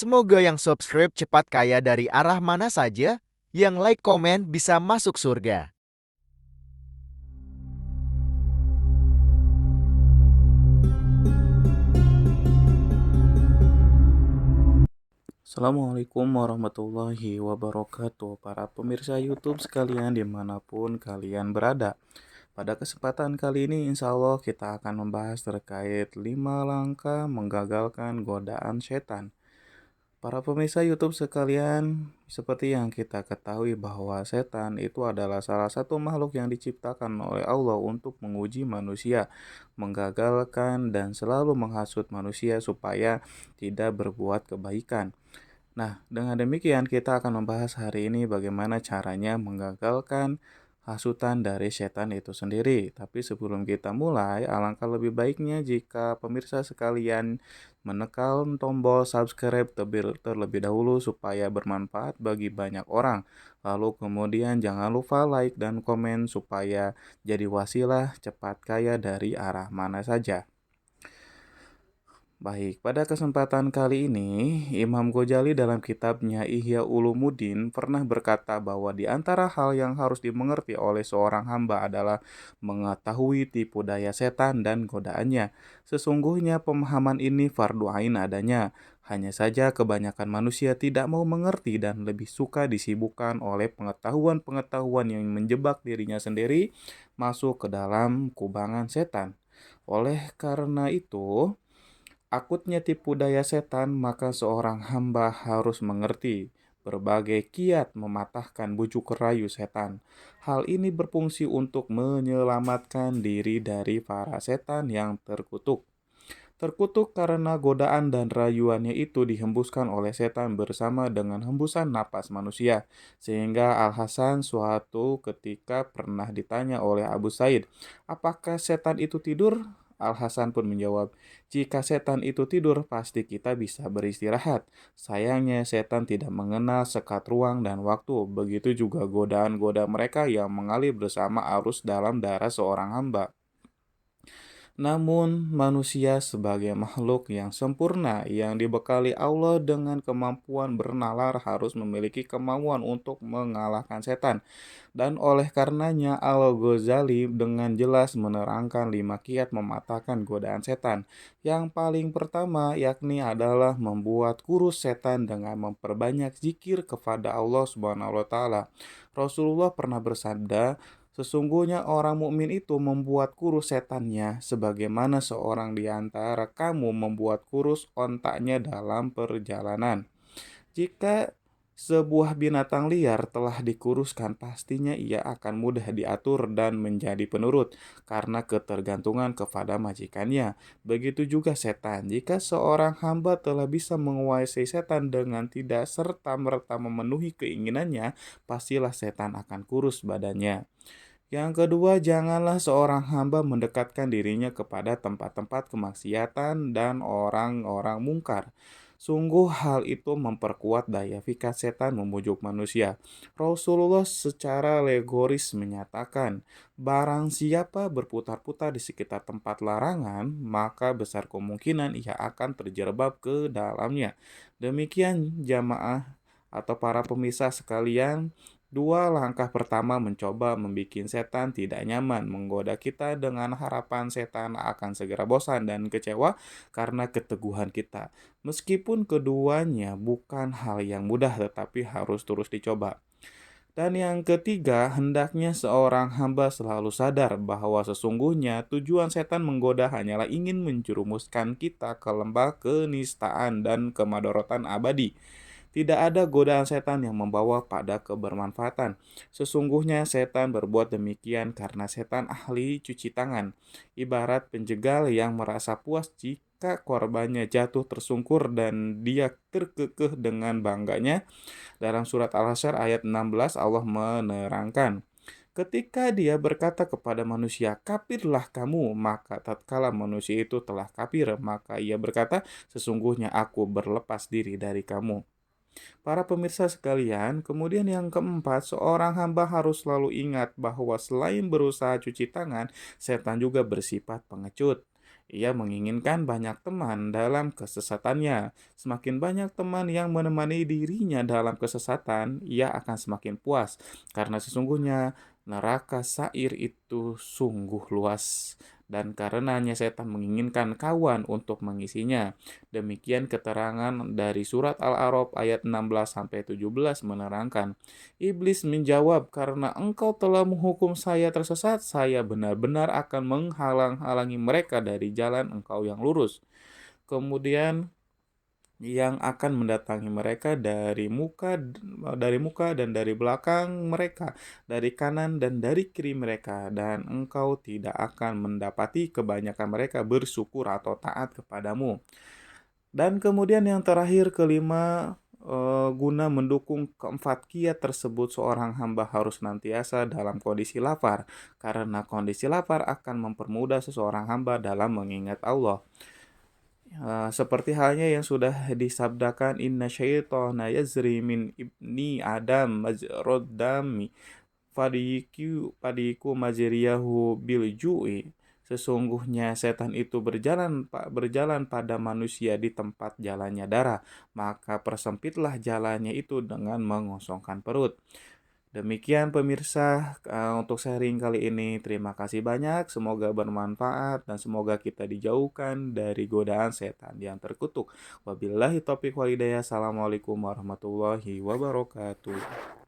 Semoga yang subscribe cepat kaya dari arah mana saja, yang like komen bisa masuk surga. Assalamualaikum warahmatullahi wabarakatuh. Para pemirsa YouTube sekalian dimanapun kalian berada. Pada kesempatan kali ini insya Allah kita akan membahas terkait 5 langkah menggagalkan godaan setan. Para pemirsa YouTube sekalian, seperti yang kita ketahui bahwa setan itu adalah salah satu makhluk yang diciptakan oleh Allah untuk menguji manusia, menggagalkan dan selalu menghasut manusia supaya tidak berbuat kebaikan. Nah, dengan demikian kita akan membahas hari ini bagaimana caranya menggagalkan hasutan dari setan itu sendiri. Tapi sebelum kita mulai, alangkah lebih baiknya jika pemirsa sekalian menekan tombol subscribe terlebih dahulu supaya bermanfaat bagi banyak orang. Lalu kemudian jangan lupa like dan komen supaya jadi wasilah cepat kaya dari arah mana saja. Baik, pada kesempatan kali ini, Imam Ghazali dalam kitabnya Ihya Ulumuddin pernah berkata bahwa di antara hal yang harus dimengerti oleh seorang hamba adalah mengetahui tipu daya setan dan godaannya. Sesungguhnya pemahaman ini fardu ain adanya. Hanya saja kebanyakan manusia tidak mau mengerti dan lebih suka disibukkan oleh pengetahuan-pengetahuan yang menjebak dirinya sendiri masuk ke dalam kubangan setan. Oleh karena itu, akutnya tipu daya setan, maka seorang hamba harus mengerti berbagai kiat mematahkan bujuk rayu setan. Hal ini berfungsi untuk menyelamatkan diri dari para setan yang terkutuk. Terkutuk karena godaan dan rayuannya itu dihembuskan oleh setan bersama dengan hembusan napas manusia. Sehingga Al-Hasan suatu ketika pernah ditanya oleh Abu Said, apakah setan itu tidur? Al-Hasan pun menjawab, jika setan itu tidur, pasti kita bisa beristirahat. Sayangnya setan tidak mengenal sekat ruang dan waktu. Begitu juga godaan-godaan mereka yang mengalir bersama arus dalam darah seorang hamba. Namun, manusia sebagai makhluk yang sempurna yang dibekali Allah dengan kemampuan bernalar harus memiliki kemauan untuk mengalahkan setan. Dan oleh karenanya Al-Ghazali dengan jelas menerangkan 5 kiat mematahkan godaan setan. Yang paling pertama yakni adalah membuat kurus setan dengan memperbanyak zikir kepada Allah Subhanahu wa taala. Rasulullah pernah bersabda, sesungguhnya orang mukmin itu membuat kurus setannya sebagaimana seorang di antara kamu membuat kurus ontaknya dalam perjalanan. Jika sebuah binatang liar telah dikuruskan, pastinya ia akan mudah diatur dan menjadi penurut karena ketergantungan kepada majikannya. Begitu juga setan. Jika seorang hamba telah bisa menguasai setan dengan tidak serta-merta memenuhi keinginannya, pastilah setan akan kurus badannya. Yang kedua, janganlah seorang hamba mendekatkan dirinya kepada tempat-tempat kemaksiatan dan orang-orang mungkar. Sungguh hal itu memperkuat daya fikat setan memujuk manusia. Rasulullah secara legoris menyatakan, barang siapa berputar-putar di sekitar tempat larangan, maka besar kemungkinan ia akan terjerembab ke dalamnya. Demikian jamaah atau para pemirsa sekalian, 2 langkah pertama mencoba membuat setan tidak nyaman, menggoda kita dengan harapan setan akan segera bosan dan kecewa karena keteguhan kita. Meskipun keduanya bukan hal yang mudah tetapi harus terus dicoba. Dan yang ketiga, hendaknya seorang hamba selalu sadar bahwa sesungguhnya tujuan setan menggoda hanyalah ingin menjerumuskan kita ke lembah kenistaan dan kemadorotan abadi. Tidak ada godaan setan yang membawa pada kebermanfaatan. Sesungguhnya setan berbuat demikian karena setan ahli cuci tangan. Ibarat penjegal yang merasa puas jika korbannya jatuh tersungkur dan dia terkekeh dengan bangganya. Dalam surat Al-Hasyr ayat 16 Allah menerangkan, ketika dia berkata kepada manusia, kafirlah kamu, maka tatkala manusia itu telah kafir, maka ia berkata, sesungguhnya aku berlepas diri dari kamu. Para pemirsa sekalian, kemudian yang keempat, seorang hamba harus selalu ingat bahwa selain berusaha cuci tangan, setan juga bersifat pengecut. Ia menginginkan banyak teman dalam kesesatannya. Semakin banyak teman yang menemani dirinya dalam kesesatan, ia akan semakin puas. Karena sesungguhnya neraka Sa'ir itu sungguh luas. Dan karenanya setan menginginkan kawan untuk mengisinya. Demikian keterangan dari surat Al-A'raf ayat 16-17 menerangkan. Iblis menjawab, karena engkau telah menghukum saya tersesat, saya benar-benar akan menghalang-halangi mereka dari jalan engkau yang lurus. Kemudian yang akan mendatangi mereka dari muka dan dari belakang mereka, dari kanan dan dari kiri mereka, dan engkau tidak akan mendapati kebanyakan mereka bersyukur atau taat kepadamu. Dan kemudian yang terakhir kelima, guna mendukung keempat kiat tersebut seorang hamba harus senantiasa dalam kondisi lapar, karena kondisi lapar akan mempermudah seseorang hamba dalam mengingat Allah. Seperti halnya yang sudah disabdakan, inna syaitana yazri min ibni adam majrad dami fadiku majriyahu bil ju'i. Sesungguhnya setan itu berjalan pada manusia di tempat jalannya darah, maka persempitlah jalannya itu dengan mengosongkan perut. Demikian pemirsa, untuk sharing kali ini. Terima kasih banyak, semoga bermanfaat dan semoga kita dijauhkan dari godaan setan yang terkutuk. Wabillahi taufiq walhidayah. Assalamualaikum warahmatullahi wabarakatuh.